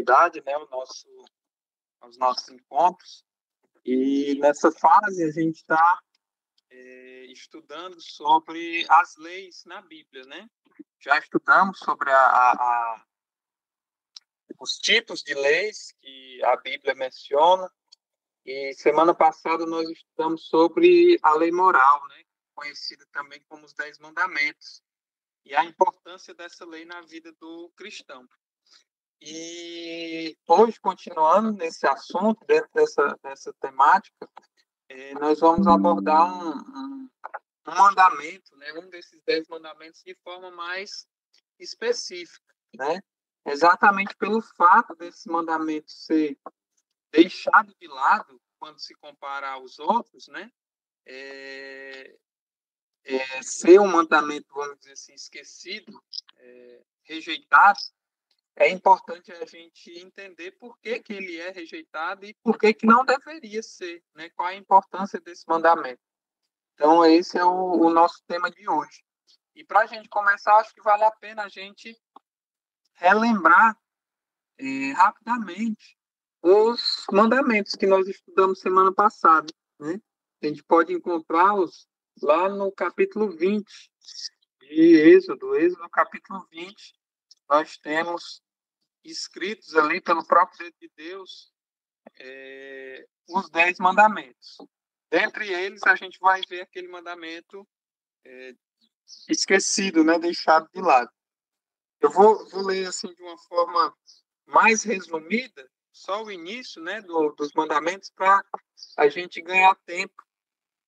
continuidade, né, aos nossos encontros. E nessa fase a gente está estudando sobre as leis na Bíblia, né? Já estudamos sobre os tipos de leis que a Bíblia menciona. E semana passada nós estudamos sobre a lei moral, né? Conhecida também como os 10 mandamentos, e a importância dessa lei na vida do cristão. E hoje, continuando nesse assunto, dentro dessa temática, nós vamos abordar um mandamento, né? Um desses 10 mandamentos de forma mais específica, né? Exatamente pelo fato desse mandamento ser deixado de lado quando se compara aos outros, né? Ser um mandamento, vamos dizer assim, esquecido, rejeitado, é importante a gente entender por que ele é rejeitado e por que não deveria ser, né? Qual a importância desse mandamento. Então, esse é o nosso tema de hoje. E para a gente começar, acho que vale a pena a gente relembrar rapidamente os mandamentos que nós estudamos semana passada, né? A gente pode encontrá-los lá no capítulo 20 de Êxodo, capítulo 20, nós temos escritos ali pelo próprio dedo de Deus os 10 mandamentos. Dentre eles, a gente vai ver aquele mandamento esquecido, né? Deixado de lado. Eu vou ler assim de uma forma mais resumida, só o início, né, dos mandamentos, para a gente ganhar tempo,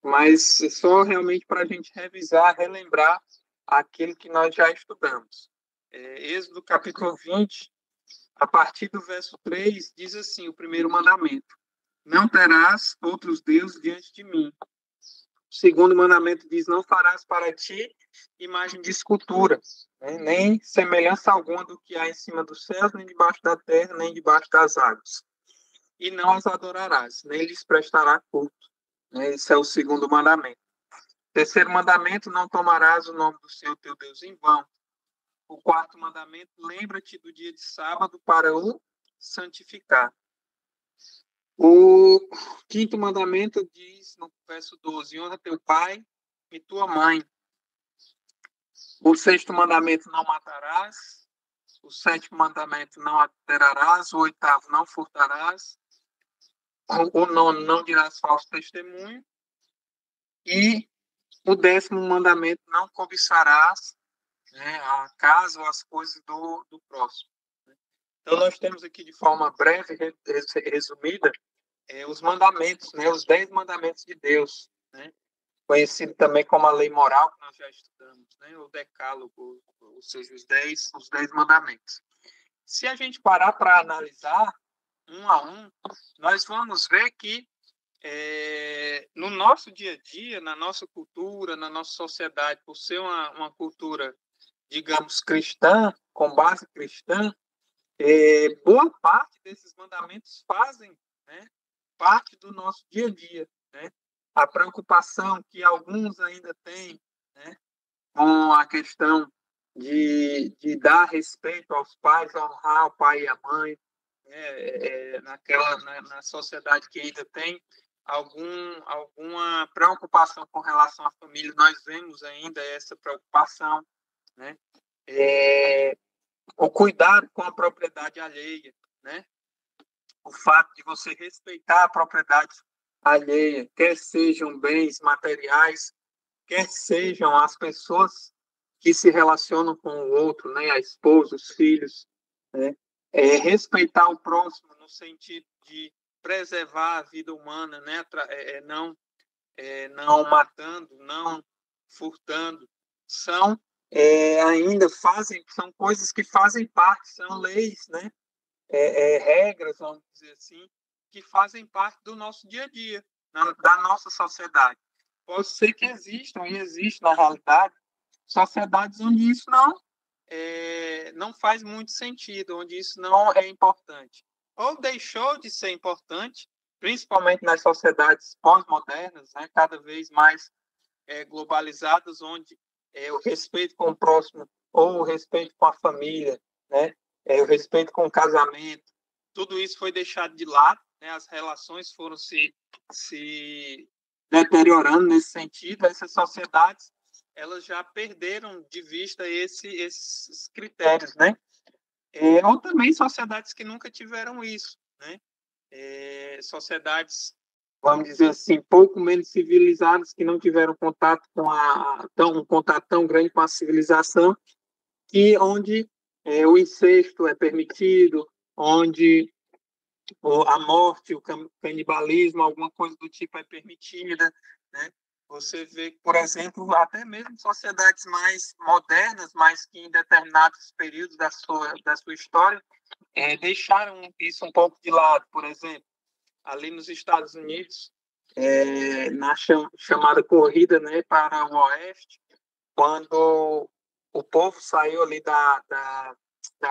mas só realmente para a gente revisar, relembrar aquilo que nós já estudamos. Êxodo capítulo 20, a partir do verso 3, diz assim, o primeiro mandamento: não terás outros deuses diante de mim. O segundo mandamento diz: não farás para ti imagem de escultura, né? Nem semelhança alguma do que há em cima dos céus, nem debaixo da terra, nem debaixo das águas. E não as adorarás, nem lhes prestará culto. Esse é o segundo mandamento. Terceiro mandamento: não tomarás o nome do Senhor teu Deus em vão. O quarto mandamento: lembra-te do dia de sábado para o santificar. O quinto mandamento diz, no verso 12: honra teu pai e tua mãe. O sexto mandamento: não matarás. O sétimo mandamento: não adulterarás. O oitavo: não furtarás. O nono: não dirás falso testemunho. E o décimo mandamento: não cobiçarás, né, a casa ou as coisas do próximo. Então, nós temos aqui, de forma breve, resumida, os mandamentos, né, os 10 mandamentos de Deus, né, conhecido também como a lei moral, que nós já estudamos, né, o decálogo, ou seja, os 10 mandamentos. Se a gente parar para analisar um a um, nós vamos ver que no nosso dia a dia, na nossa cultura, na nossa sociedade, por ser uma cultura, digamos, cristã, com base cristã, boa parte desses mandamentos fazem, né, parte do nosso dia a dia, né? A preocupação que alguns ainda têm, né, com a questão de dar respeito aos pais, honrar o pai e a mãe, na sociedade que ainda tem alguma preocupação com relação à família, nós vemos ainda essa preocupação, né? O cuidado com a propriedade alheia, né? O fato de você respeitar a propriedade alheia, quer sejam bens materiais, quer sejam as pessoas que se relacionam com o outro, né? A esposa, os filhos, né? Respeitar o próximo no sentido de preservar a vida humana, né? Não matando, não furtando, são são coisas que fazem parte, são leis, né? Regras, vamos dizer assim, que fazem parte do nosso dia a dia, da nossa sociedade. Pode ser que existam, e existe na realidade, sociedades onde isso não faz muito sentido, onde isso não é importante. Ou deixou de ser importante, principalmente nas sociedades pós-modernas, né, cada vez mais globalizadas, onde o respeito com o próximo, ou o respeito com a família, né, o respeito com o casamento, tudo isso foi deixado de lado, né? As relações foram se deteriorando nesse sentido. Essas sociedades, elas já perderam de vista esses critérios, né? Ou também sociedades que nunca tiveram isso, né? Sociedades, vamos dizer assim, pouco menos civilizadas, que não tiveram contato com um contato tão grande com a civilização, que onde o incesto é permitido, onde a morte, o canibalismo, alguma coisa do tipo é permitida, né? Você vê, por exemplo, até mesmo sociedades mais modernas, mas que em determinados períodos da sua história deixaram isso um pouco de lado. Por exemplo, ali nos Estados Unidos, na chamada corrida, né, para o oeste, quando o povo saiu ali da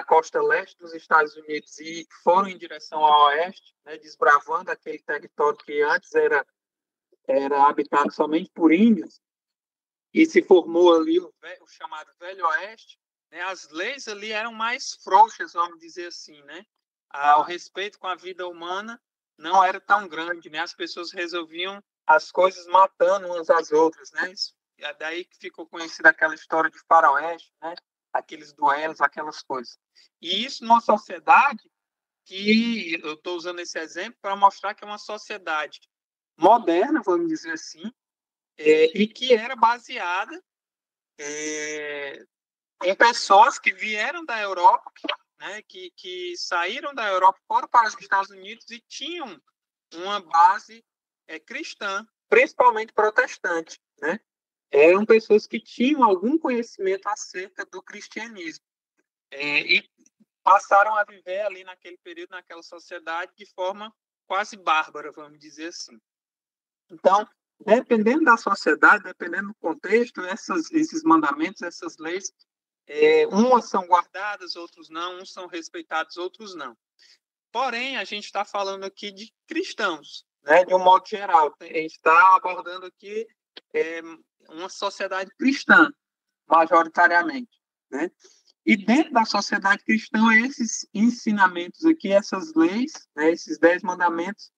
costa leste dos Estados Unidos e foram em direção ao oeste, né, desbravando aquele território que antes era habitado somente por índios, e se formou ali o chamado Velho Oeste, né, as leis ali eram mais frouxas, vamos dizer assim, né? O respeito com a vida humana não era tão grande, né? As pessoas resolviam as coisas matando umas às outras, né? É daí que ficou conhecida aquela história de faroeste, né? Aqueles duelos, aquelas coisas. E isso numa sociedade que eu estou usando esse exemplo para mostrar que é uma sociedade moderna, vamos dizer assim, e que era baseada em pessoas que vieram da Europa, né, que saíram da Europa, foram para os Estados Unidos e tinham uma base cristã, principalmente protestante, né? Eram pessoas que tinham algum conhecimento acerca do cristianismo e passaram a viver ali naquele período, naquela sociedade, de forma quase bárbara, vamos dizer assim. Então, dependendo da sociedade, dependendo do contexto, esses mandamentos, essas leis, umas são guardadas, outros não, uns são respeitados, outros não. Porém, a gente está falando aqui de cristãos, né, de um modo geral. A gente está abordando aqui uma sociedade cristã, majoritariamente, né? E dentro da sociedade cristã, esses ensinamentos aqui, essas leis, né, esses 10 mandamentos,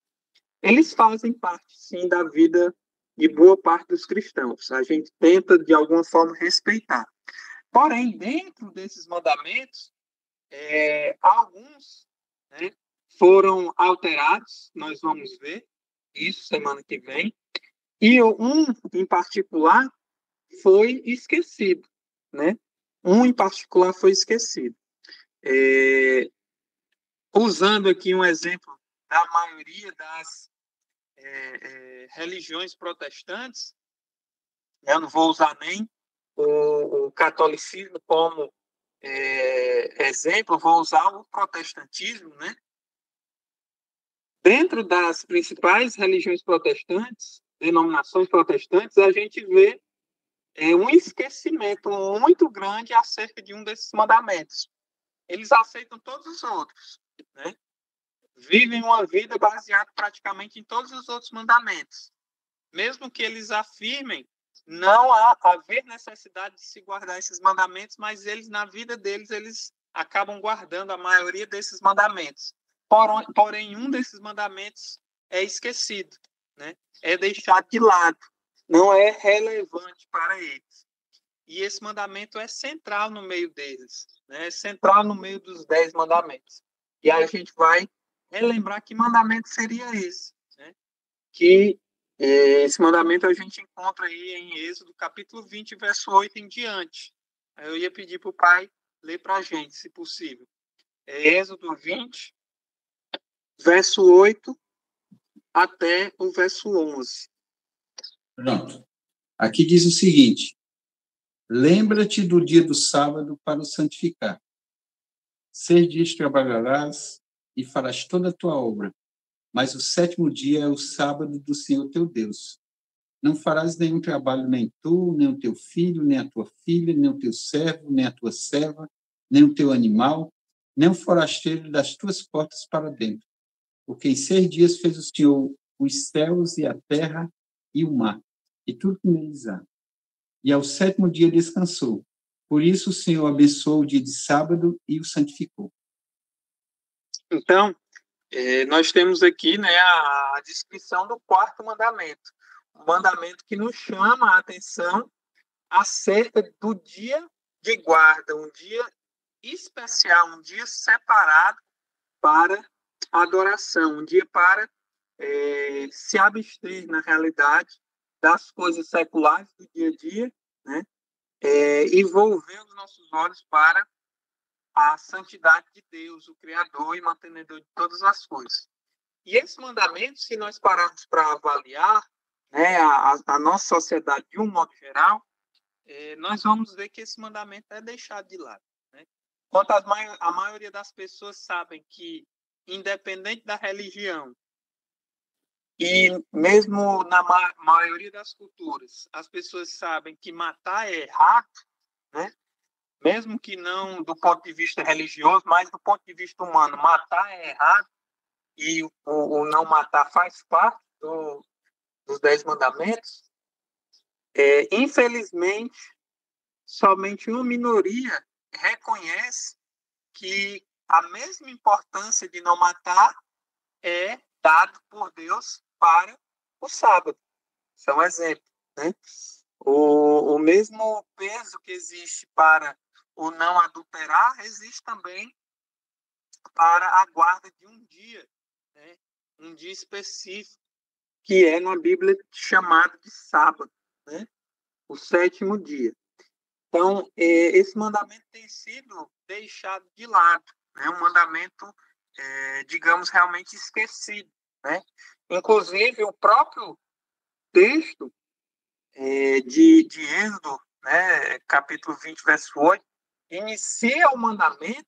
eles fazem parte, sim, da vida de boa parte dos cristãos. A gente tenta, de alguma forma, respeitar. Porém, dentro desses mandamentos, alguns, né, foram alterados, nós vamos ver isso semana que vem, e um, em particular, foi esquecido, né? Um, em particular, foi esquecido. Usando aqui um exemplo da maioria das religiões protestantes, eu não vou usar nem o catolicismo como exemplo, vou usar o protestantismo, né? Dentro das principais religiões protestantes, denominações protestantes, a gente vê um esquecimento muito grande acerca de um desses mandamentos. Eles aceitam todos os outros, né? Vivem uma vida baseada praticamente em todos os outros mandamentos. Mesmo que eles afirmem não haver necessidade de se guardar esses mandamentos, mas eles, na vida deles, eles acabam guardando a maioria desses mandamentos. Porém, um desses mandamentos é esquecido, né? É deixado de lado, não é relevante para eles. E esse mandamento é central no meio deles, né? É central no meio dos 10 mandamentos. E aí a gente vai relembrar que mandamento seria esse, né? Que esse mandamento a gente encontra aí em Êxodo, capítulo 20, verso 8 em diante. Eu ia pedir para o pai ler para a gente, se possível. Êxodo 20, verso 8 até o verso 11. Pronto. Aqui diz o seguinte: lembra-te do dia do sábado para o santificar. 6 dias trabalharás e farás toda a tua obra, mas o 7º dia é o sábado do Senhor teu Deus. Não farás nenhum trabalho, nem tu, nem o teu filho, nem a tua filha, nem o teu servo, nem a tua serva, nem o teu animal, nem o forasteiro das tuas portas para dentro. Porque em 6 dias fez o Senhor os céus e a terra e o mar, e tudo que neles há. E ao 7º dia descansou. Por isso o Senhor abençoou o dia de sábado e o santificou. Então, Nós temos aqui, né, a descrição do quarto mandamento. Um mandamento que nos chama a atenção acerca do dia de guarda, um dia especial, um dia separado para adoração, um dia para se abster, na realidade, das coisas seculares do dia a dia, né? E volver os nossos olhos para a santidade de Deus, o Criador e mantenedor de todas as coisas. E esse mandamento, se nós pararmos para avaliar, né, a nossa sociedade de um modo geral, nós vamos ver que esse mandamento é deixado de lado. Né? Enquanto a maioria das pessoas sabem que, independente da religião, e mesmo na maioria das culturas, as pessoas sabem que matar é errado, né? Mesmo que não do ponto de vista religioso, mas do ponto de vista humano, matar é errado, e o não matar faz parte dos 10 mandamentos. Infelizmente, somente uma minoria reconhece que a mesma importância de não matar é dado por Deus para o sábado. Isso é um exemplo. Né? O mesmo peso que existe para o não adulterar, existe também para a guarda de um dia, né? Um dia específico, que é na Bíblia chamado de sábado, né? O sétimo dia. Então, esse mandamento tem sido deixado de lado, né? Um mandamento, digamos, realmente esquecido, né? Inclusive, o próprio texto de Êxodo, né, capítulo 20, verso 8, inicia o mandamento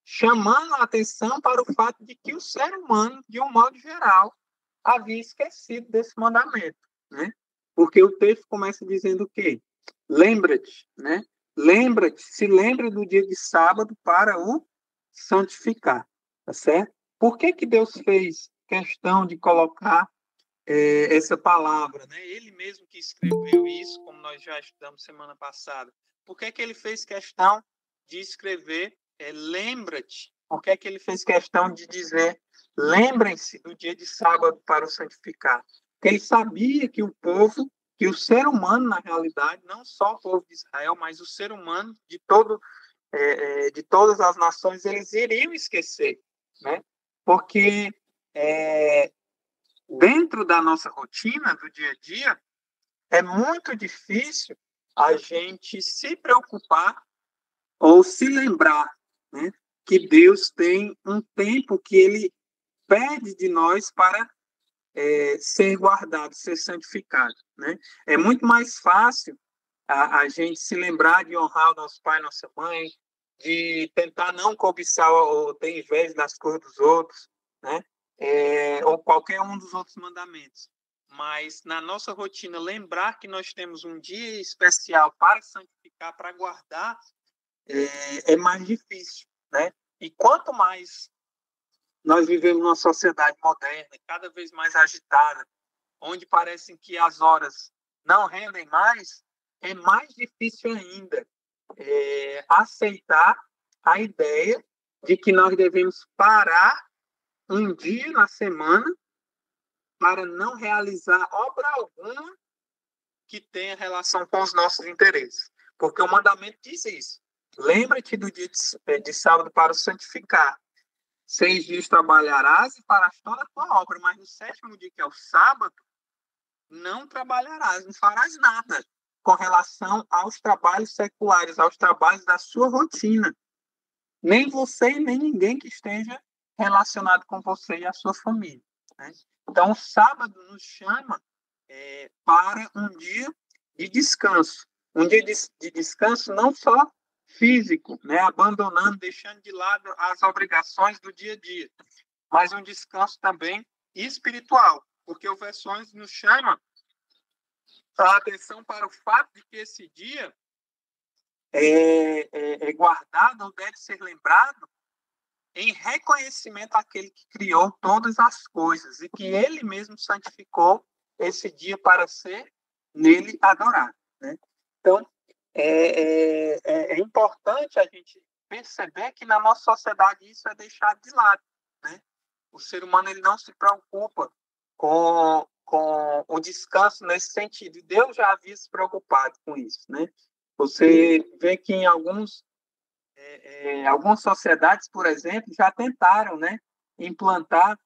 chamando a atenção para o fato de que o ser humano, de um modo geral, havia esquecido desse mandamento, né? Porque o texto começa dizendo o quê? Lembra-te, né? Lembra-te, se lembra do dia de sábado para o santificar, tá certo? Por que Deus fez questão de colocar essa palavra, né? Ele mesmo que escreveu isso, como nós já estudamos semana passada. Por que ele fez questão de escrever lembra-te? Por que ele fez questão de dizer lembrem-se do dia de sábado para o santificar? Porque ele sabia que o povo, que o ser humano, na realidade, não só o povo de Israel, mas o ser humano de todas as nações, eles iriam esquecer, né? Porque dentro da nossa rotina, do dia a dia, é muito difícil a gente se preocupar ou se lembrar, né, que Deus tem um tempo que Ele pede de nós para ser guardado, ser santificado. Né? É muito mais fácil a gente se lembrar de honrar o nosso pai e nossa mãe, de tentar não cobiçar ou ter inveja das coisas dos outros, né? Ou qualquer um dos outros mandamentos. Mas na nossa rotina, lembrar que nós temos um dia especial para santificar, para guardar, é mais difícil, né? E quanto mais nós vivemos numa sociedade moderna, cada vez mais agitada, onde parecem que as horas não rendem mais, é mais difícil ainda aceitar a ideia de que nós devemos parar um dia na semana para não realizar obra alguma que tenha relação com os nossos interesses. Porque o mandamento diz isso. Lembra-te do dia de sábado para o santificar. 6 dias trabalharás e farás toda a tua obra, mas no sétimo dia, que é o sábado, não trabalharás, não farás nada com relação aos trabalhos seculares, aos trabalhos da sua rotina. Nem você, nem ninguém que esteja relacionado com você e a sua família. Né? Então, o sábado nos chama para um dia de descanso. Um dia de descanso não só físico, né? Abandonando, deixando de lado as obrigações do dia a dia, mas um descanso também espiritual, porque o verso 11 nos chama a atenção para o fato de que esse dia é guardado ou deve ser lembrado em reconhecimento àquele que criou todas as coisas e que ele mesmo santificou esse dia para ser nele adorado. Né? Então, é importante a gente perceber que na nossa sociedade isso é deixado de lado. Né? O ser humano ele não se preocupa com o descanso nesse sentido. E Deus já havia se preocupado com isso, né? Você vê que em algumas sociedades, por exemplo, já tentaram, né, implantar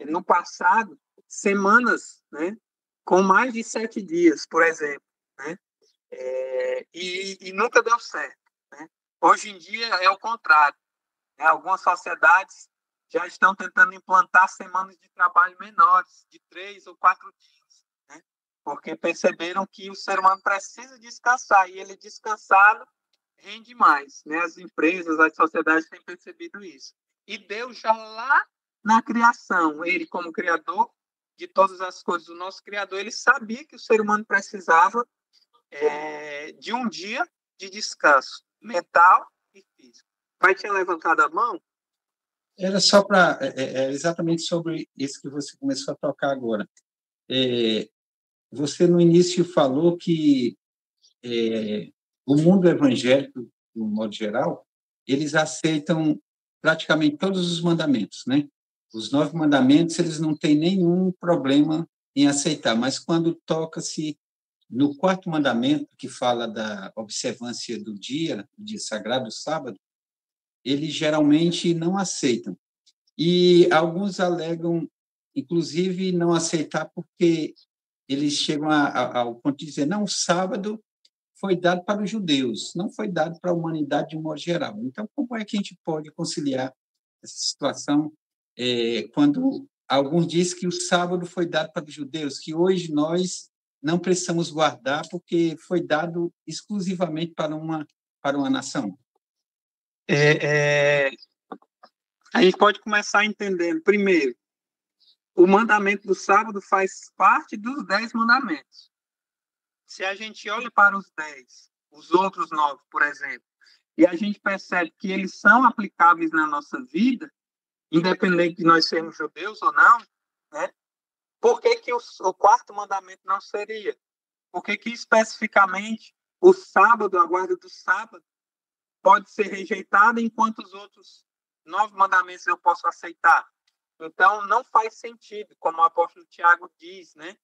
no passado semanas, né, com mais de 7 dias, por exemplo, né? E nunca deu certo, né? Hoje em dia é o contrário, né? Algumas sociedades já estão tentando implantar semanas de trabalho menores, de 3 ou 4 dias, né? Porque perceberam que o ser humano precisa descansar, e ele descansado rende mais, né? As empresas, as sociedades têm percebido isso. E Deus já lá na criação, ele como criador de todas as coisas, o nosso criador, ele sabia que o ser humano precisava de um dia de descanso mental e físico. Pai tinha levantado a mão? Era só para exatamente sobre isso que você começou a tocar agora. Você no início falou que o mundo evangélico, de um modo geral, eles aceitam praticamente todos os mandamentos, né? Os 9 mandamentos, eles não têm nenhum problema em aceitar, mas quando toca-se no 4º mandamento, que fala da observância do dia sagrado, sábado, eles geralmente não aceitam. E alguns alegam, inclusive, não aceitar porque eles chegam ao ponto de dizer, não, o sábado foi dado para os judeus, não foi dado para a humanidade de um modo geral. Então, como é que a gente pode conciliar essa situação quando alguns dizem que o sábado foi dado para os judeus, que hoje nós não precisamos guardar porque foi dado exclusivamente para uma nação? A gente pode começar entendendo, primeiro, o mandamento do sábado faz parte dos 10 mandamentos. Se a gente olha para os 10, os outros 9, por exemplo, e a gente percebe que eles são aplicáveis na nossa vida, independente de nós sermos judeus ou não, né? Por que o 4º mandamento não seria? Por que especificamente o sábado, a guarda do sábado, pode ser rejeitada, enquanto os outros 9 mandamentos eu posso aceitar? Então, não faz sentido, como o apóstolo Tiago diz, né?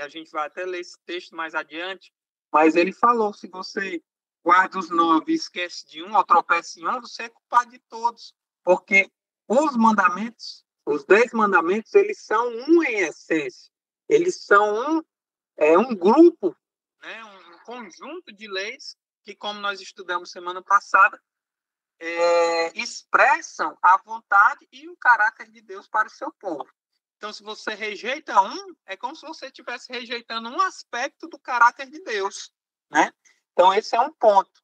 A gente vai até ler esse texto mais adiante, mas ele falou, se você guarda os 9 e esquece de um, ou tropeça em um, você é culpado de todos, porque os mandamentos, os 10 mandamentos, eles são um em essência, eles são um grupo, né? Um conjunto de leis que, como nós estudamos semana passada, expressam a vontade e o caráter de Deus para o seu povo. Então, se você rejeita um, é como se você estivesse rejeitando um aspecto do caráter de Deus, né? Então, esse é um ponto.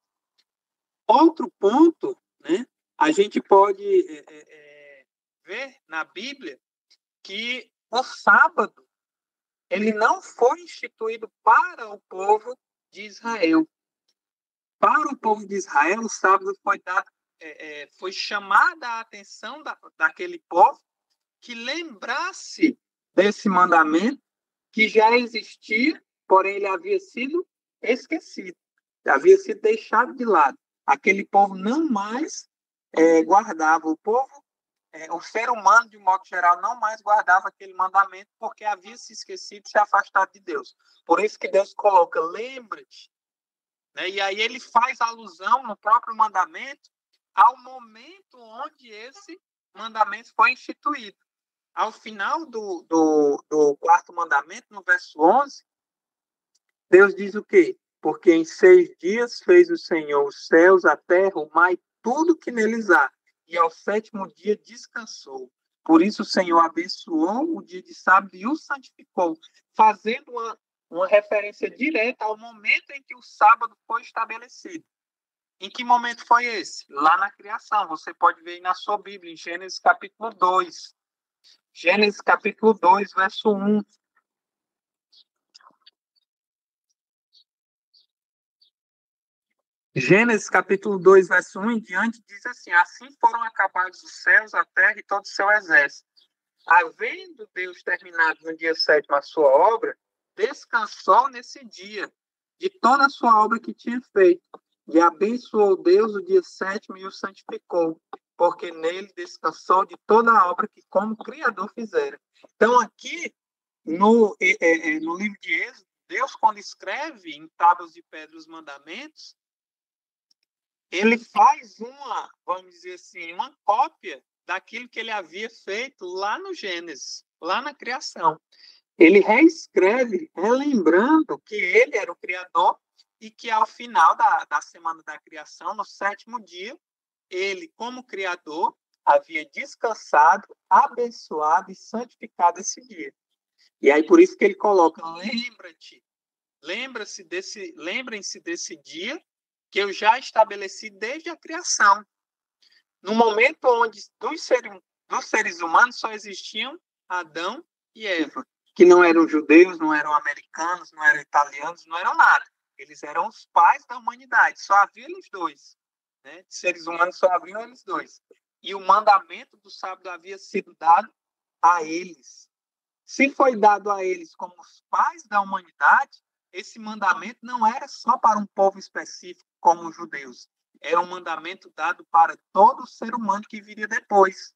Outro ponto, né? A gente pode ver na Bíblia que o sábado ele não foi instituído para o povo de Israel. Para o povo de Israel, o sábado foi chamada a atenção daquele povo que lembrasse desse mandamento que já existia, porém ele havia sido esquecido, havia sido deixado de lado. Aquele povo não mais guardava, o ser humano, de modo geral, não mais guardava aquele mandamento porque havia se esquecido, se afastado de Deus. Por isso que Deus coloca, lembra-te, né? E aí ele faz alusão no próprio mandamento ao momento onde esse mandamento foi instituído. Ao final do 4º mandamento, no verso 11, Deus diz o quê? Porque em 6 dias fez o Senhor os céus, a terra, o mar e tudo que neles há, e ao 7º dia descansou. Por isso o Senhor abençoou o dia de sábado e o santificou, fazendo uma referência direta ao momento em que o sábado foi estabelecido. Em que momento foi esse? Lá na criação. Você pode ver aí na sua Bíblia, em Gênesis capítulo 2. Gênesis capítulo 2, verso 1. Gênesis capítulo 2, verso 1 em diante, diz assim: assim foram acabados os céus, a terra e todo o seu exército. Havendo Deus terminado no dia 7º a sua obra, descansou nesse dia de toda a sua obra que tinha feito. E abençoou Deus o dia 7º e o santificou, porque nele descansou de toda a obra que como Criador fizera. Então, aqui, no livro de Êxodo, Deus, quando escreve em tábuas de pedra os mandamentos, ele faz vamos dizer assim, uma cópia daquilo que ele havia feito lá no Gênesis, lá na criação. Ele reescreve, relembrando que ele era o Criador e que ao final da semana da criação, no 7º dia, ele, como Criador, havia descansado, abençoado e santificado esse dia. E aí por isso que ele coloca, lembrem-se desse dia que eu já estabeleci desde a criação. No momento onde dos seres humanos só existiam Adão e Eva, que não eram judeus, não eram americanos, não eram italianos, não eram nada. Eles eram os pais da humanidade, só havia eles dois. Né? De seres humanos só haviam eles dois. E o mandamento do sábado havia sido dado a eles. Se foi dado a eles como os pais da humanidade, esse mandamento não era só para um povo específico, como os judeus. Era um mandamento dado para todo ser humano que viria depois.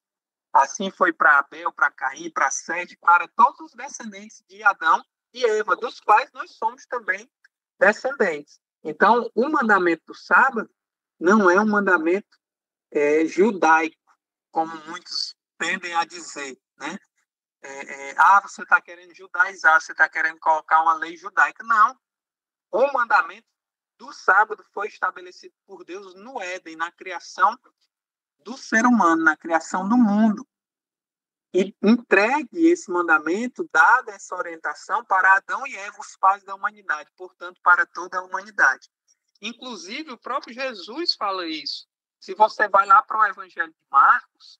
Assim foi para Abel, para Caim, para Sete, para todos os descendentes de Adão e Eva, dos quais nós somos também descendentes. Então, o mandamento do sábado não é um mandamento judaico, como muitos tendem a dizer, né? Você está querendo judaizar, você está querendo colocar uma lei judaica. Não. O mandamento do sábado foi estabelecido por Deus no Éden, na criação do ser humano, na criação do mundo. E entregue esse mandamento, dada essa orientação para Adão e Eva, os pais da humanidade, portanto, para toda a humanidade. Inclusive, o próprio Jesus fala isso. Se você vai lá para o Evangelho de Marcos,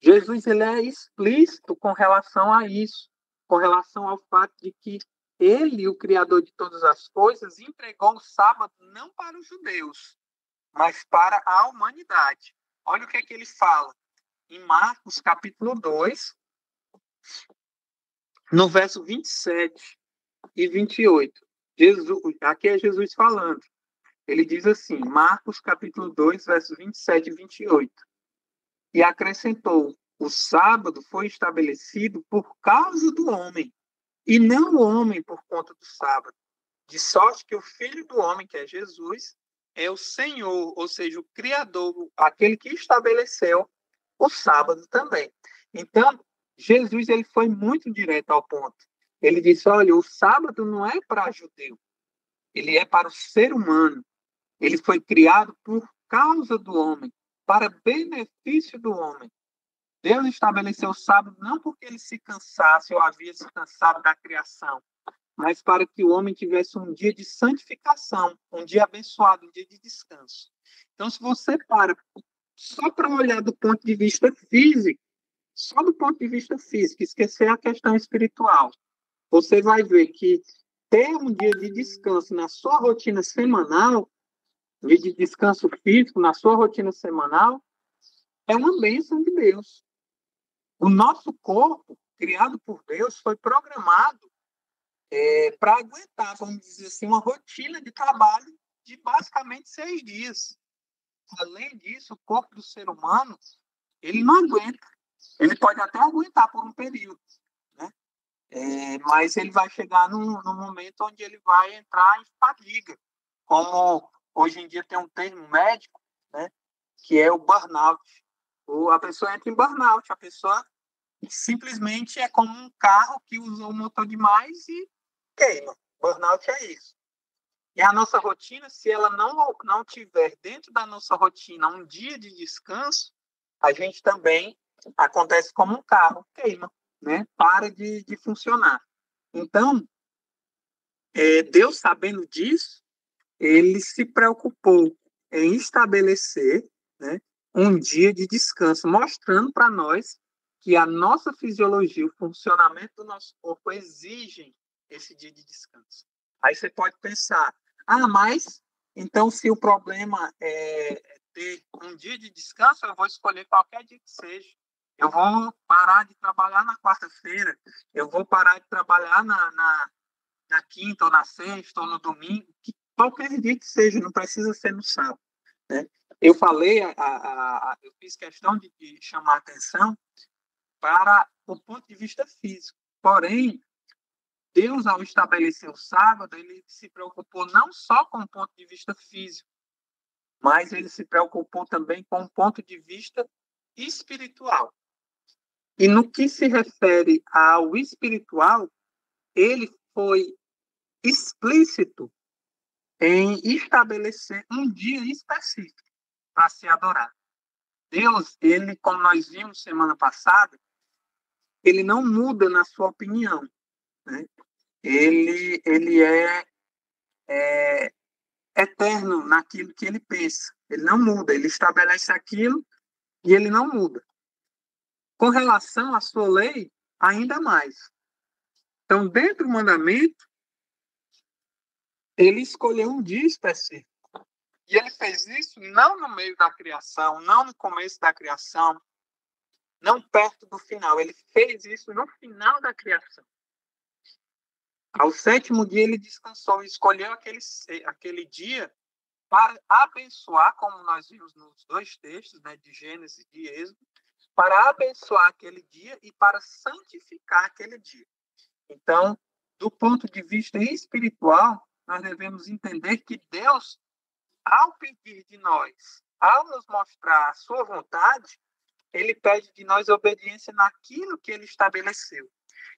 Jesus ele é explícito com relação a isso, com relação ao fato de que ele, o Criador de todas as coisas, entregou o sábado não para os judeus, mas para a humanidade. Olha o que é que ele fala em Marcos, capítulo 2, no verso 27 e 28. Aqui é Jesus falando. Ele diz assim, Marcos, capítulo 2, versos 27 e 28. E acrescentou, o sábado foi estabelecido por causa do homem, e não o homem por conta do sábado. De sorte que o Filho do homem, que é Jesus, é o Senhor, ou seja, o Criador, aquele que estabeleceu o sábado também. Então, Jesus ele foi muito direto ao ponto. Ele disse, olha, o sábado não é para judeu, ele é para o ser humano. Ele foi criado por causa do homem, para benefício do homem. Deus estabeleceu o sábado não porque ele se cansasse ou havia se cansado da criação, mas para que o homem tivesse um dia de santificação, um dia abençoado, um dia de descanso. Então, se você para só para olhar do ponto de vista físico, só do ponto de vista físico, esquecer a questão espiritual, você vai ver que ter um dia de descanso na sua rotina semanal, dia de descanso físico na sua rotina semanal, é uma bênção de Deus. O nosso corpo, criado por Deus, foi programado para aguentar, vamos dizer assim, uma rotina de trabalho de basicamente 6 dias. Além disso, o corpo do ser humano, ele não aguenta. Ele pode até aguentar por um período, né? Mas ele vai chegar num momento onde ele vai entrar em fadiga. Como hoje em dia tem um termo médico, né? Que é o burnout. A pessoa entra em burnout, a pessoa simplesmente é como um carro que usou o motor demais e queima. Burnout é isso. E a nossa rotina, se ela não tiver dentro da nossa rotina um dia de descanso, a gente também acontece como um carro, queima, né? Para de funcionar. Então, Deus, sabendo disso, ele se preocupou em estabelecer, né, um dia de descanso, mostrando para nós que a nossa fisiologia, o funcionamento do nosso corpo exigem esse dia de descanso. Aí você pode pensar, mas então se o problema é ter um dia de descanso, eu vou escolher qualquer dia que seja. Eu vou parar de trabalhar na quarta-feira, eu vou parar de trabalhar na quinta, ou na sexta, ou no domingo, qualquer dia que seja, não precisa ser no sábado, né? Eu falei, eu fiz questão de chamar a atenção para o ponto de vista físico. Porém, Deus, ao estabelecer o sábado, ele se preocupou não só com o ponto de vista físico, mas ele se preocupou também com o ponto de vista espiritual. E no que se refere ao espiritual, ele foi explícito em estabelecer um dia específico para se adorar. Deus, ele, como nós vimos semana passada, ele não muda na sua opinião, né? Ele é eterno naquilo que ele pensa. Ele não muda, ele estabelece aquilo e ele não muda. Com relação à sua lei, ainda mais. Então, dentro do mandamento, ele escolheu um dia específico. E ele fez isso não no meio da criação, não no começo da criação, não perto do final. Ele fez isso no final da criação. Ao sétimo dia, ele descansou e escolheu aquele dia para abençoar, como nós vimos nos dois textos, né, de Gênesis e de Êxodo, para abençoar aquele dia e para santificar aquele dia. Então, do ponto de vista espiritual, nós devemos entender que Deus, ao pedir de nós, ao nos mostrar a sua vontade, ele pede de nós obediência naquilo que ele estabeleceu.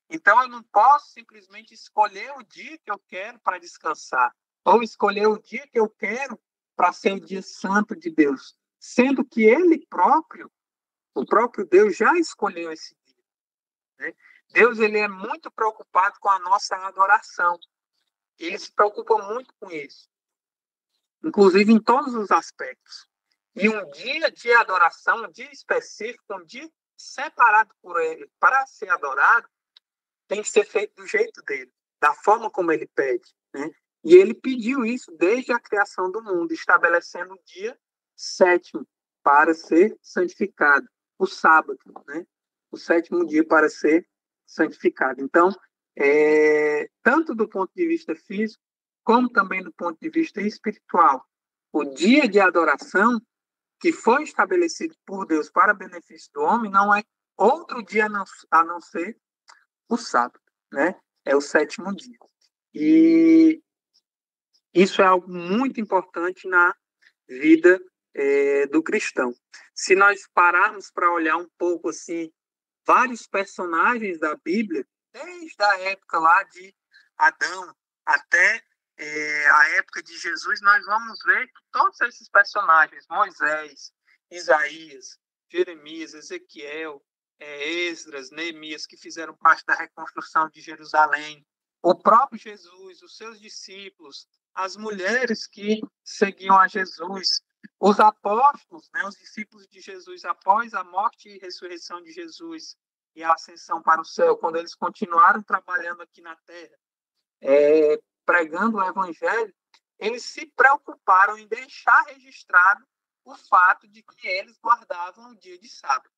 Então, eu não posso simplesmente escolher o dia que eu quero para descansar, ou escolher o dia que eu quero para ser o dia santo de Deus, sendo que ele próprio, o próprio Deus, já escolheu esse dia, né? Deus, ele é muito preocupado com a nossa adoração. Ele se preocupa muito com isso, inclusive em todos os aspectos. E um dia de adoração, um dia específico, um dia separado por ele para ser adorado, tem que ser feito do jeito dele, da forma como ele pede, né? E ele pediu isso desde a criação do mundo, estabelecendo o dia sétimo para ser santificado, o sábado, né? O sétimo dia para ser santificado. Então, tanto do ponto de vista físico, como também do ponto de vista espiritual, o dia de adoração que foi estabelecido por Deus para benefício do homem não é outro dia a não ser o sábado, né? É o sétimo dia. E isso é algo muito importante na vida do cristão. Se nós pararmos para olhar um pouco assim, vários personagens da Bíblia, desde a época lá de Adão até a época de Jesus, nós vamos ver que todos esses personagens, Moisés, Isaías, Jeremias, Ezequiel, Esdras, Neemias, que fizeram parte da reconstrução de Jerusalém, o próprio Jesus, os seus discípulos, as mulheres que seguiam a Jesus, os apóstolos, né, os discípulos de Jesus, após a morte e ressurreição de Jesus e a ascensão para o céu, quando eles continuaram trabalhando aqui na terra, pregando o evangelho, eles se preocuparam em deixar registrado o fato de que eles guardavam o dia de sábado.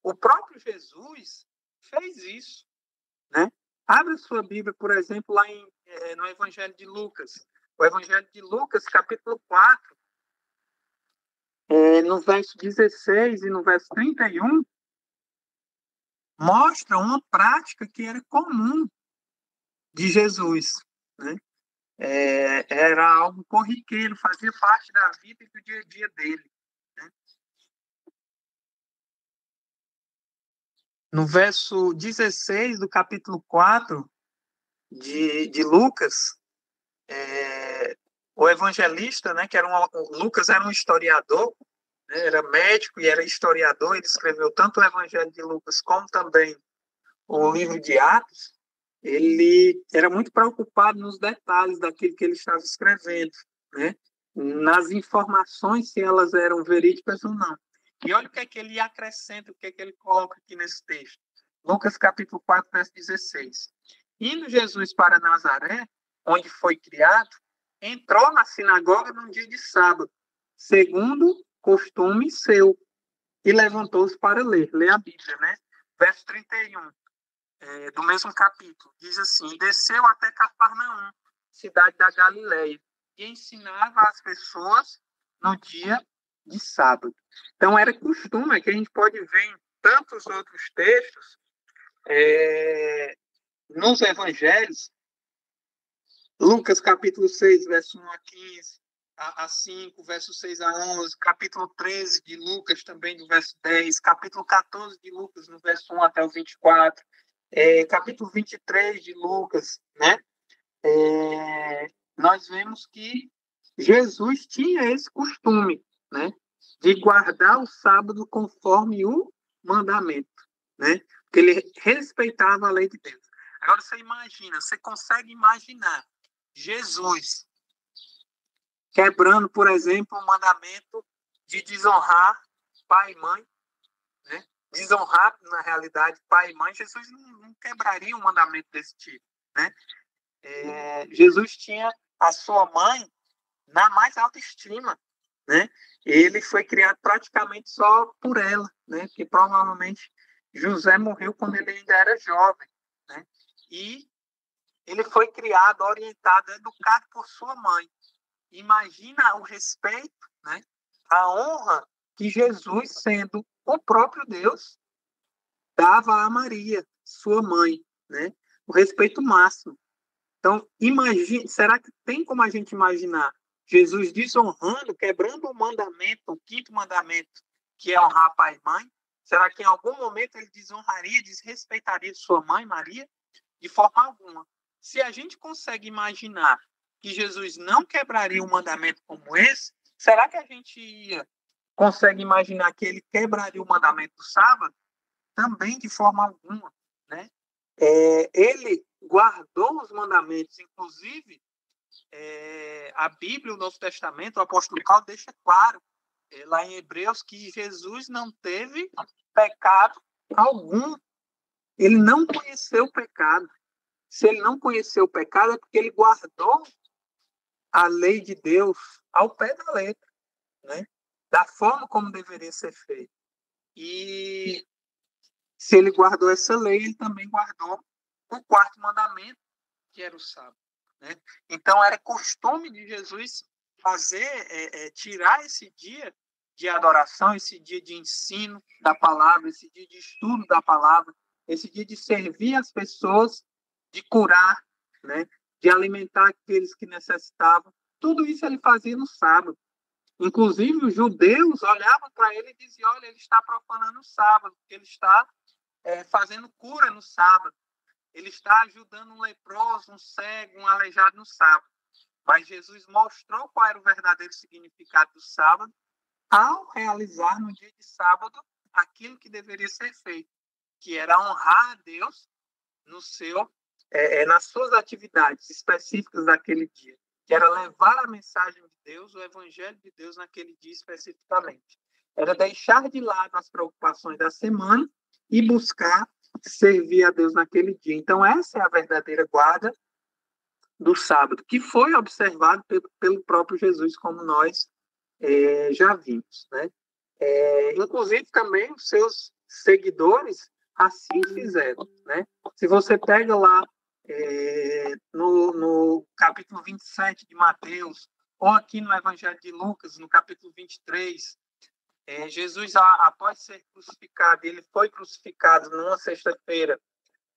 O próprio Jesus fez isso, né? Abra sua Bíblia, por exemplo, lá no Evangelho de Lucas. O Evangelho de Lucas, capítulo 4, no verso 16 e no verso 31, mostra uma prática que era comum de Jesus, né? Era algo corriqueiro, fazia parte da vida e do dia a dia dele, né? No verso 16 do capítulo 4 de Lucas, o evangelista, né, Lucas era um historiador, né, era médico e era historiador, ele escreveu tanto o Evangelho de Lucas como também o livro de Atos. Ele era muito preocupado nos detalhes daquilo que ele estava escrevendo, né, nas informações, se elas eram verídicas ou não. E olha o que é que ele acrescenta, o que é que ele coloca aqui nesse texto. Lucas capítulo 4, verso 16. Indo Jesus para Nazaré, onde foi criado, entrou na sinagoga num dia de sábado, segundo costume seu, e levantou-se para ler a Bíblia, né? Verso 31, do mesmo capítulo, diz assim: desceu até Cafarnaum, cidade da Galileia, e ensinava as pessoas no dia de sábado. Então, era costume, que a gente pode ver em tantos outros textos, nos evangelhos, Lucas capítulo 6, verso 1 a 15, a 5, verso 6 a 11, capítulo 13 de Lucas também, do verso 10, capítulo 14 de Lucas, no verso 1 até o 24, capítulo 23 de Lucas, né? Nós vemos que Jesus tinha esse costume, né, de guardar o sábado conforme o mandamento, né? Porque ele respeitava a lei de Deus. Agora você imagina, você consegue imaginar Jesus quebrando, por exemplo, o mandamento de desonrar pai e mãe, né? Desonrar, na realidade, pai e mãe. Jesus não quebraria um mandamento desse tipo, né? Jesus tinha a sua mãe na mais alta estima, né? Ele foi criado praticamente só por ela, né? Porque provavelmente José morreu quando ele ainda era jovem, né? E ele foi criado, orientado, educado por sua mãe. Imagina o respeito, né? A honra que Jesus, sendo o próprio Deus, dava a Maria, sua mãe, né? O respeito máximo. Então, imagine, será que tem como a gente imaginar Jesus desonrando, quebrando o mandamento, o quinto mandamento, que é honrar pai e mãe? Será que em algum momento ele desonraria, desrespeitaria sua mãe, Maria? De forma alguma. Se a gente consegue imaginar que Jesus não quebraria um mandamento como esse, será que a gente consegue imaginar que ele quebraria o mandamento do sábado? Também de forma alguma, né? Ele guardou os mandamentos, inclusive a Bíblia, o Novo Testamento, o apóstolo Paulo deixa claro lá em Hebreus que Jesus não teve pecado algum. Ele não conheceu o pecado. Se ele não conheceu o pecado é porque ele guardou a lei de Deus ao pé da letra, né? Da forma como deveria ser feito. E se ele guardou essa lei, ele também guardou o quarto mandamento, que era o sábado, né? Então, era costume de Jesus tirar esse dia de adoração, esse dia de ensino da palavra, esse dia de estudo da palavra, esse dia de servir as pessoas, de curar, né? De alimentar aqueles que necessitavam. Tudo isso ele fazia no sábado. Inclusive, os judeus olhavam para ele e diziam: olha, ele está profanando o sábado, porque ele está fazendo cura no sábado. Ele está ajudando um leproso, um cego, um aleijado no sábado. Mas Jesus mostrou qual era o verdadeiro significado do sábado ao realizar no dia de sábado aquilo que deveria ser feito, que era honrar a Deus nas suas atividades específicas daquele dia, que era levar a mensagem de Deus, o evangelho de Deus naquele dia especificamente. Era deixar de lado as preocupações da semana e buscar servir a Deus naquele dia. Então, essa é a verdadeira guarda do sábado, que foi observado pelo próprio Jesus, como nós já vimos, né? Inclusive, também os seus seguidores assim fizeram, né? Se você pega lá no capítulo 27 de Mateus, ou aqui no Evangelho de Lucas, no capítulo 23, Jesus, após ser crucificado, ele foi crucificado numa sexta-feira.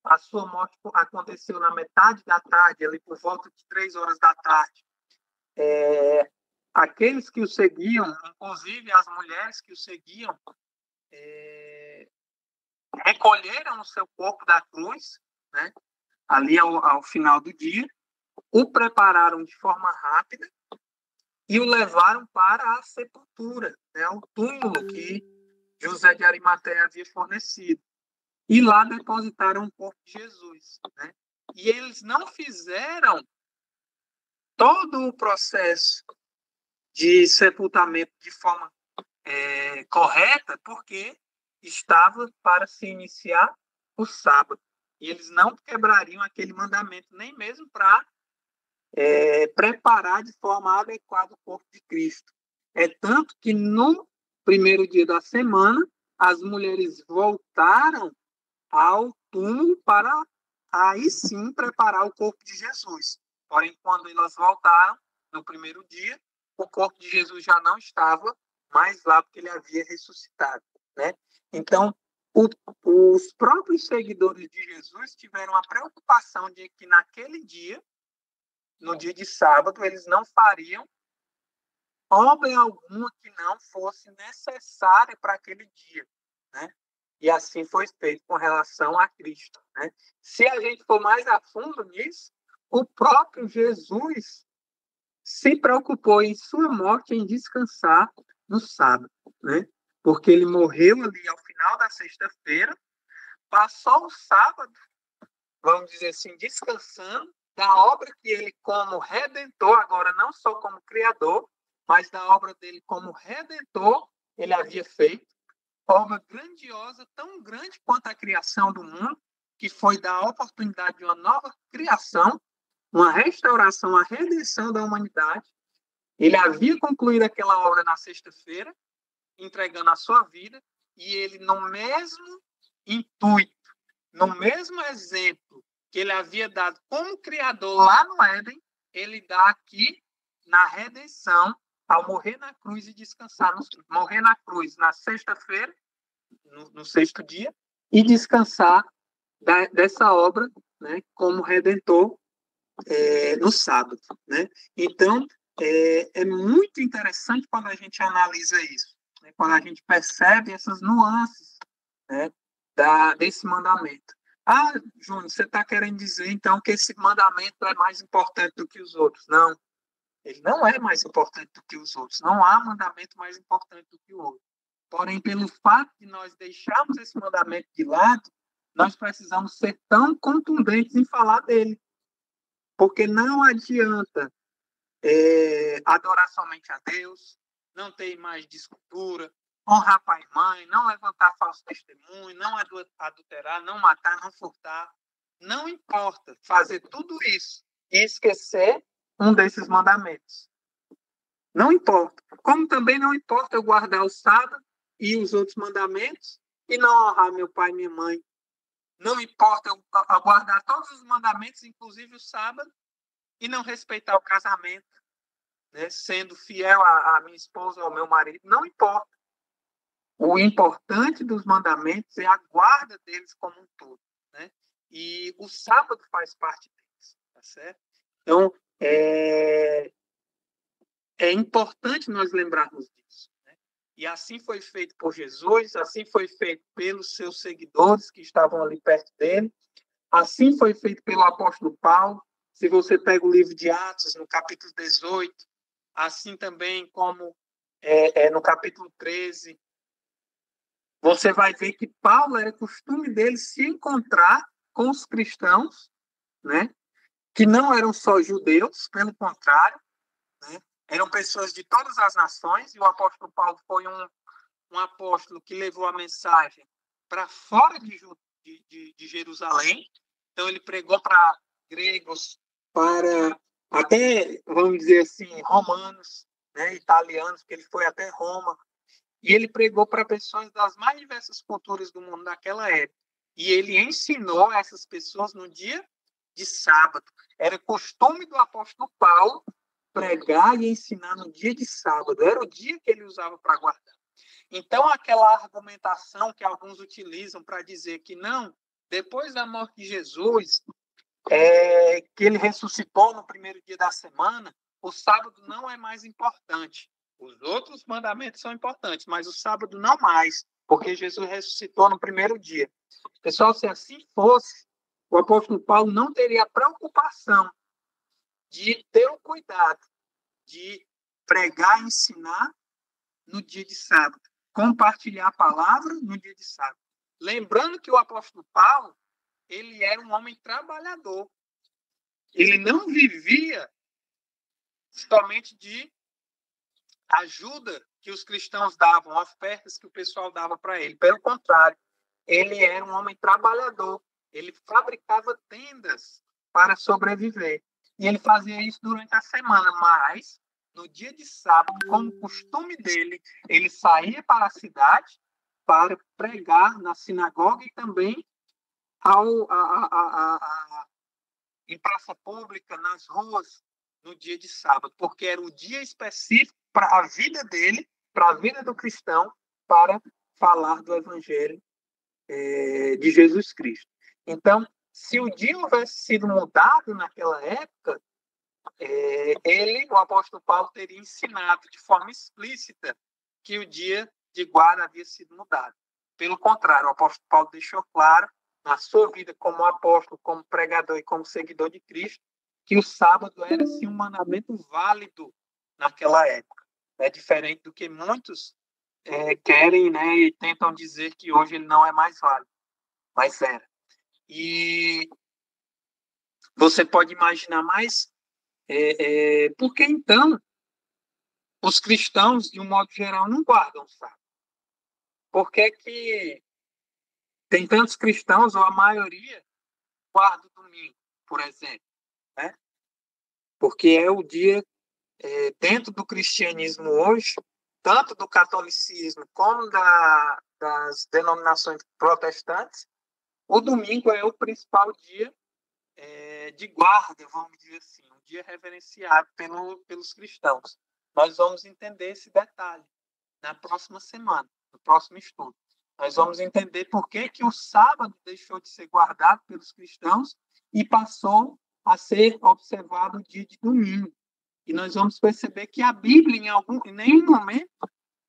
A sua morte aconteceu na metade da tarde, ali por volta de 3 horas da tarde. Aqueles que o seguiam, inclusive as mulheres que o seguiam, recolheram o seu corpo da cruz, né, ali ao final do dia, o prepararam de forma rápida e o levaram para a sepultura, né, o túmulo que José de Arimateia havia fornecido. E lá depositaram o corpo de Jesus, né? E eles não fizeram todo o processo de sepultamento de forma correta, porque estava para se iniciar o sábado. E eles não quebrariam aquele mandamento, nem mesmo para preparar de forma adequada o corpo de Cristo. É tanto que no primeiro dia da semana, as mulheres voltaram ao túmulo para aí sim preparar o corpo de Jesus. Porém, quando elas voltaram, no primeiro dia, o corpo de Jesus já não estava mais lá, porque ele havia ressuscitado, né? Então, os próprios seguidores de Jesus tiveram a preocupação de que naquele dia, no dia de sábado, eles não fariam obra alguma que não fosse necessária para aquele dia, né? E assim foi feito com relação a Cristo, né? Se a gente for mais a fundo nisso, o próprio Jesus se preocupou em sua morte em descansar no sábado, né? Porque ele morreu ali ao final da sexta-feira, passou o sábado, vamos dizer assim, descansando da obra que ele, como redentor, agora não só como criador, mas da obra dele como redentor, ele havia feito. Obra grandiosa, tão grande quanto a criação do mundo, que foi dar a oportunidade de uma nova criação, uma restauração, a redenção da humanidade. Ele havia concluído aquela obra na sexta-feira, entregando a sua vida, e ele, no mesmo intuito, no mesmo exemplo que ele havia dado como criador lá no Éden, ele dá aqui na redenção, ao morrer na cruz e descansar, morrer na cruz na sexta-feira, no sexto dia, e descansar dessa obra, né, como redentor no sábado, né? Então, é muito interessante quando a gente analisa isso, né? Quando a gente percebe essas nuances, né, desse mandamento. Ah, Júnior, você está querendo dizer, então, que esse mandamento é mais importante do que os outros? Não, ele não é mais importante do que os outros. Não há mandamento mais importante do que o outro. Porém, pelo fato de nós deixarmos esse mandamento de lado, nós precisamos ser tão contundentes em falar dele. Porque não adianta adorar somente a Deus, não ter imagem de escultura, honrar pai e mãe, não levantar falso testemunho, não adulterar, não matar, não furtar. Não importa fazer tudo isso e esquecer um desses mandamentos. Não importa. Como também não importa eu guardar o sábado e os outros mandamentos e não honrar meu pai e minha mãe. Não importa eu guardar todos os mandamentos, inclusive o sábado, e não respeitar o casamento, né? Sendo fiel à minha esposa ou ao meu marido. Não importa. O importante dos mandamentos é a guarda deles como um todo, né? E o sábado faz parte deles, tá certo? Então, é importante nós lembrarmos disso, né? E assim foi feito por Jesus, assim foi feito pelos seus seguidores que estavam ali perto dele, assim foi feito pelo apóstolo Paulo. Se você pega o livro de Atos, no capítulo 18, assim também como no capítulo 13, você vai ver que Paulo era costume dele se encontrar com os cristãos, né, que não eram só judeus, pelo contrário, né, eram pessoas de todas as nações, e o apóstolo Paulo foi um apóstolo que levou a mensagem para fora de Jerusalém. Então, ele pregou para gregos, para até, vamos dizer assim, romanos, né, italianos, porque ele foi até Roma. E ele pregou para pessoas das mais diversas culturas do mundo naquela época. E ele ensinou essas pessoas no dia de sábado. Era costume do apóstolo Paulo pregar e ensinar no dia de sábado. Era o dia que ele usava para guardar. Então, aquela argumentação que alguns utilizam para dizer que não, depois da morte de Jesus, que ele ressuscitou no primeiro dia da semana, o sábado não é mais importante. Os outros mandamentos são importantes, mas o sábado não mais, porque Jesus ressuscitou no primeiro dia. Pessoal, se assim fosse, o apóstolo Paulo não teria a preocupação de ter o cuidado de pregar e ensinar no dia de sábado, compartilhar a palavra no dia de sábado. Lembrando que o apóstolo Paulo, ele era um homem trabalhador. Ele não vivia somente de ajuda que os cristãos davam, ofertas que o pessoal dava para ele. Pelo contrário, ele era um homem trabalhador. Ele fabricava tendas para sobreviver. E ele fazia isso durante a semana, mas no dia de sábado, como costume dele, ele saía para a cidade para pregar na sinagoga e também em praça pública, nas ruas, no dia de sábado, porque era o dia específico para a vida dele, para a vida do cristão para falar do Evangelho de Jesus Cristo. Então, se o dia houvesse sido mudado naquela época, o apóstolo Paulo, teria ensinado de forma explícita que o dia de guarda havia sido mudado. Pelo contrário, o apóstolo Paulo deixou claro, na sua vida como apóstolo, como pregador e como seguidor de Cristo, que o sábado era, sim, um mandamento válido naquela época. É diferente do que muitos querem, né, e tentam dizer que hoje ele não é mais válido, mas era. E você pode imaginar mais por que então os cristãos, de um modo geral, não guardam o sábado? Por que tem tantos cristãos, ou a maioria, guarda o domingo, por exemplo, né? Porque é o dia, dentro do cristianismo hoje, tanto do catolicismo como das denominações protestantes, o domingo é o principal dia de guarda, vamos dizer assim, um dia reverenciado pelos cristãos. Nós vamos entender esse detalhe na próxima semana, no próximo estudo. Nós vamos entender por que o sábado deixou de ser guardado pelos cristãos e passou a ser observado o dia de domingo. E nós vamos perceber que a Bíblia, em nenhum momento,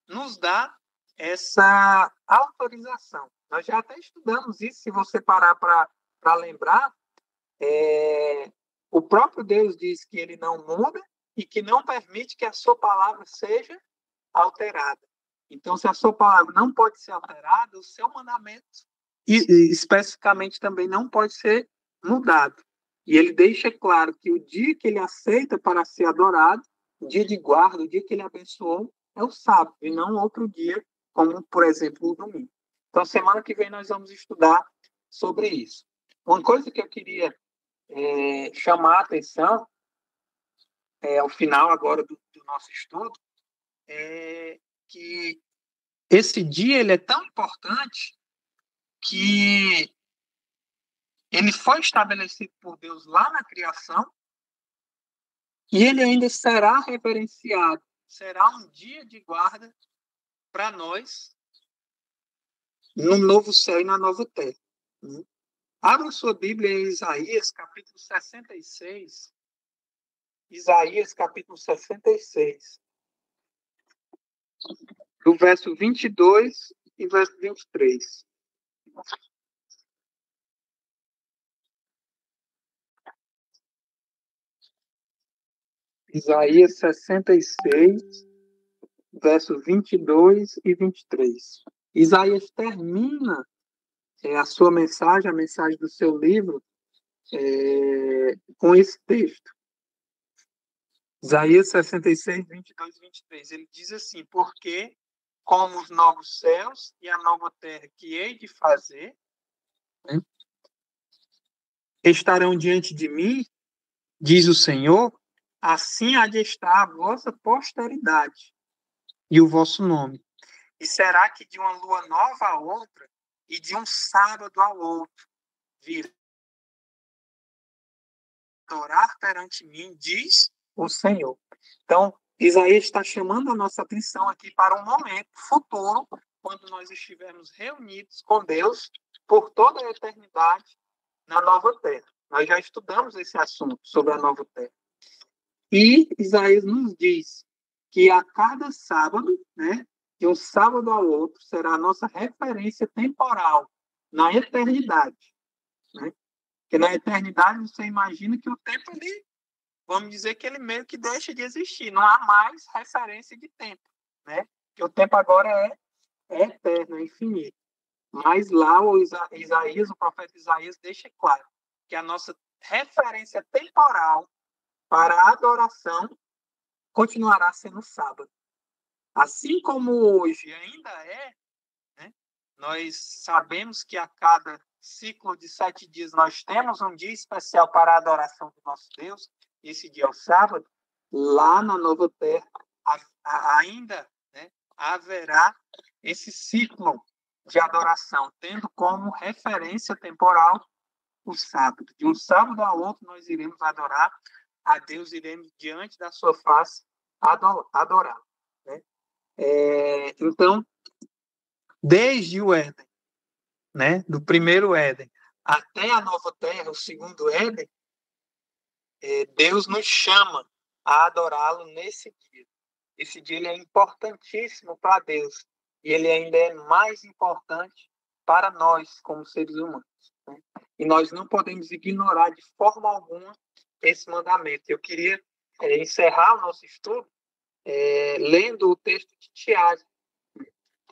nos dá essa autorização. Nós já até estudamos isso, se você parar para lembrar. O próprio Deus diz que ele não muda e que não permite que a sua palavra seja alterada. Então, se a sua palavra não pode ser alterada, o seu mandamento, especificamente, também não pode ser mudado. E ele deixa claro que o dia que ele aceita para ser adorado, o dia de guarda, o dia que ele abençoou, é o sábado, e não outro dia, como, por exemplo, o domingo. Então, semana que vem nós vamos estudar sobre isso. Uma coisa que eu queria chamar a atenção, ao final agora do nosso estudo, é que esse dia ele é tão importante que ele foi estabelecido por Deus lá na criação e ele ainda será reverenciado. Será um dia de guarda para nós no novo céu e na nova terra. Abra sua Bíblia em Isaías, capítulo 66. Isaías, capítulo 66. Do verso 22 e verso 23. Isaías 66, verso 22 e 23. Isaías termina a sua mensagem, a mensagem do seu livro, com esse texto. Isaías 66, 22 e 23. Ele diz assim: porque como os novos céus e a nova terra que hei de fazer, né, estarão diante de mim, diz o Senhor, assim há de estar a vossa posteridade e o vosso nome. E será que de uma lua nova a outra e de um sábado ao outro virá adorar perante mim, diz o Senhor. Então, Isaías está chamando a nossa atenção aqui para um momento futuro, quando nós estivermos reunidos com Deus por toda a eternidade na nova terra. Nós já estudamos esse assunto sobre a nova terra. E Isaías nos diz que a cada sábado, né, de um sábado ao outro, será a nossa referência temporal na eternidade. Né? Porque na eternidade você imagina que o tempo, vamos dizer que ele meio que deixa de existir. Não há mais referência de tempo. Né? Porque o tempo agora é eterno, é infinito. Mas lá o profeta Isaías deixa claro que a nossa referência temporal para a adoração continuará sendo sábado. Assim como hoje ainda né, nós sabemos que a cada ciclo de 7 dias nós temos um dia especial para a adoração do nosso Deus, esse dia é o sábado, lá na nova terra ainda, né, haverá esse ciclo de adoração, tendo como referência temporal o sábado. De um sábado ao outro nós iremos adorar a Deus, iremos diante da sua face adorar. Né? certo? Então, desde o Éden, né, do primeiro Éden, até a nova terra, o segundo Éden, Deus nos chama a adorá-lo nesse dia. Esse dia ele é importantíssimo para Deus e ele ainda é mais importante para nós, como seres humanos, né? E nós não podemos ignorar de forma alguma esse mandamento. Eu queria encerrar o nosso estudo lendo o texto de Tiago.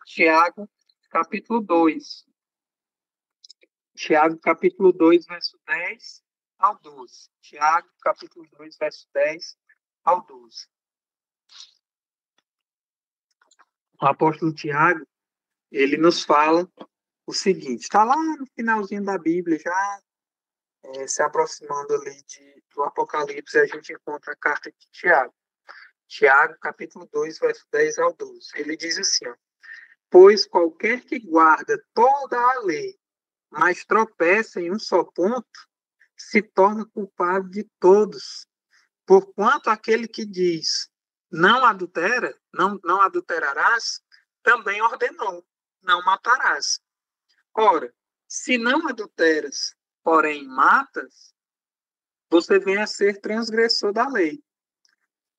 Tiago, capítulo 2. Tiago, capítulo 2, verso 10 ao 12. Tiago, capítulo 2, verso 10 ao 12. O apóstolo Tiago, ele nos fala o seguinte, está lá no finalzinho da Bíblia, já se aproximando ali do Apocalipse, a gente encontra a carta de Tiago. Tiago, capítulo 2, verso 10 ao 12. Ele diz assim, ó, pois qualquer que guarda toda a lei, mas tropeça em um só ponto, se torna culpado de todos. Porquanto aquele que diz, não adultera, não adulterarás, também ordenou, não matarás. Ora, se não adulteras, porém matas, você vem a ser transgressor da lei.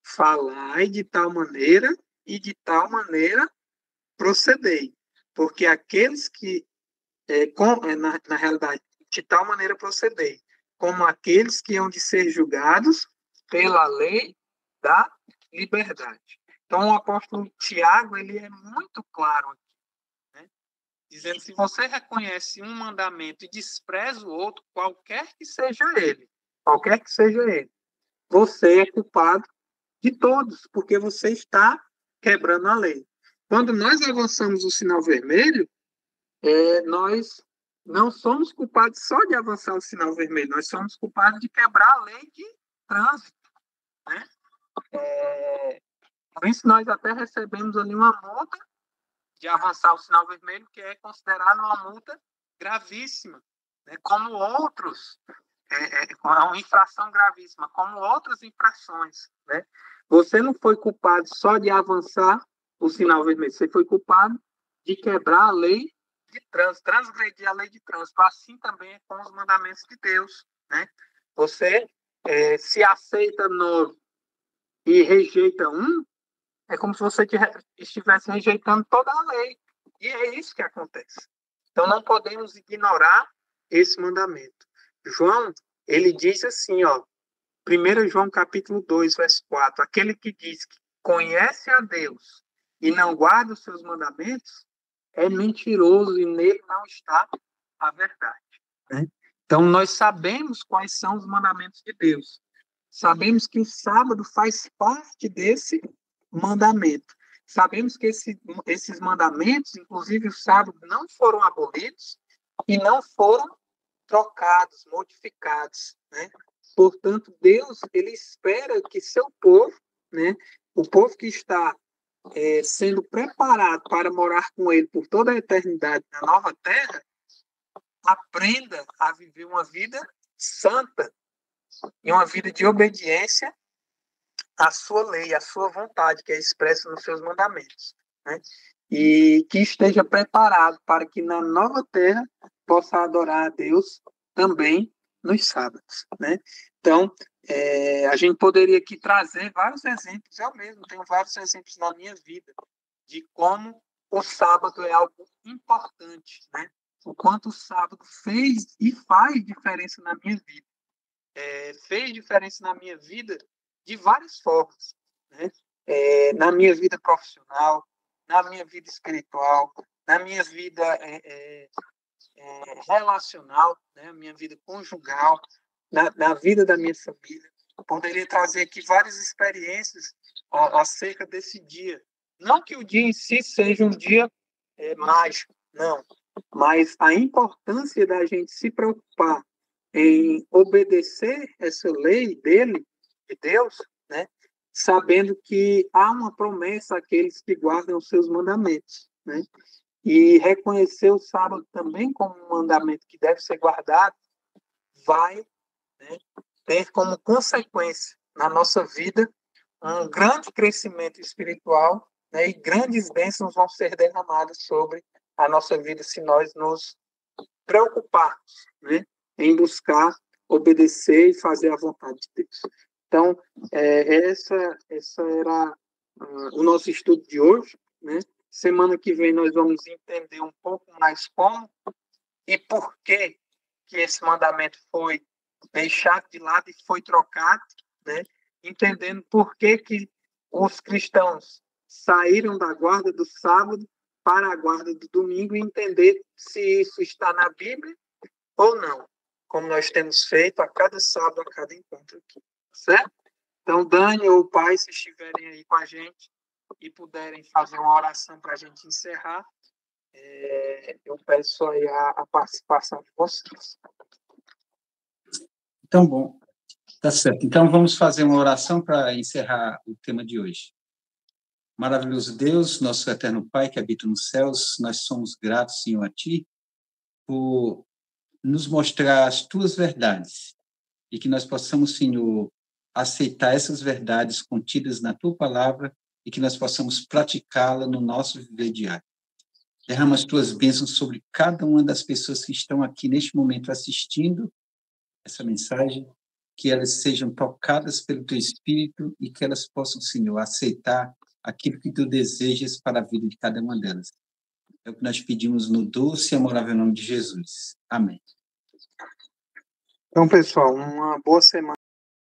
Falai de tal maneira e de tal maneira procedei. Porque aqueles que, na realidade, de tal maneira procedei, como aqueles que hão de ser julgados pela lei da liberdade. Então, o apóstolo Tiago, ele é muito claro aqui, né? Dizendo, se você reconhece um mandamento e despreza o outro, qualquer que seja ele, você é culpado de todos, porque você está quebrando a lei. Quando nós avançamos o sinal vermelho, nós não somos culpados só de avançar o sinal vermelho, nós somos culpados de quebrar a lei de trânsito, né? Por isso nós até recebemos ali uma multa de avançar o sinal vermelho, que é considerada uma multa gravíssima, né? Como outros, é uma infração gravíssima, como outras infrações, né? Você não foi culpado só de avançar o sinal vermelho, você foi culpado de quebrar a lei de trânsito, transgredir a lei de trânsito. Assim também é com os mandamentos de Deus, né? Você se aceita 9 e rejeita um, é como se você estivesse rejeitando toda a lei. E é isso que acontece. Então, não podemos ignorar esse mandamento. João, ele diz assim, ó, 1 João capítulo 2, verso 4, aquele que diz que conhece a Deus e não guarda os seus mandamentos, é mentiroso e nele não está a verdade, né? Então, nós sabemos quais são os mandamentos de Deus. Sabemos que o sábado faz parte desse mandamento. Sabemos que esses mandamentos, inclusive o sábado, não foram abolidos e não foram trocados, modificados, né? Portanto, Deus, ele espera que seu povo, né, o povo que está sendo preparado para morar com ele por toda a eternidade na nova terra, aprenda a viver uma vida santa e uma vida de obediência à sua lei, à sua vontade, que é expressa nos seus mandamentos, né? E que esteja preparado para que na nova terra possa adorar a Deus também nos sábados, né? Então, a gente poderia aqui trazer vários exemplos, eu mesmo tenho vários exemplos na minha vida, de como o sábado é algo importante, né? O quanto o sábado fez e faz diferença na minha vida. Fez diferença na minha vida de várias formas, né? Na minha vida profissional, na minha vida espiritual, na minha vida relacional, né? Minha vida conjugal, na vida da minha família. Eu poderia trazer aqui várias experiências acerca desse dia. Não que o dia em si seja um dia mágico, não. Mas a importância da gente se preocupar em obedecer essa lei dele, de Deus, né? Sabendo que há uma promessa àqueles que guardam os seus mandamentos, né? E reconhecer o sábado também como um mandamento que deve ser guardado, vai, né, ter como consequência na nossa vida um grande crescimento espiritual né? E grandes bênçãos vão ser derramadas sobre a nossa vida se nós nos preocuparmos, né? Em buscar obedecer e fazer a vontade de Deus. Então, essa era o nosso estudo de hoje, né? Semana que vem nós vamos entender um pouco mais como e por que esse mandamento foi deixado de lado e foi trocado, né? Entendendo por que os cristãos saíram da guarda do sábado para a guarda do domingo e entender se isso está na Bíblia ou não, como nós temos feito a cada sábado, a cada encontro aqui, certo? Então, Dani ou o pai, se estiverem aí com a gente e puderem fazer uma oração para a gente encerrar, eu peço aí a participação de vocês. Então, bom, tá certo. Então, vamos fazer uma oração para encerrar o tema de hoje. Maravilhoso Deus, nosso eterno Pai que habita nos céus, nós somos gratos, Senhor, a Ti, por nos mostrar as Tuas verdades e que nós possamos, Senhor, aceitar essas verdades contidas na Tua palavra e que nós possamos praticá-la no nosso viver diário. Derrama as Tuas bênçãos sobre cada uma das pessoas que estão aqui neste momento assistindo essa mensagem, que elas sejam tocadas pelo Teu Espírito e que elas possam, Senhor, aceitar aquilo que Tu desejas para a vida de cada uma delas. É o que nós pedimos no doce e amorável nome de Jesus. Amém. Então, pessoal, uma boa semana.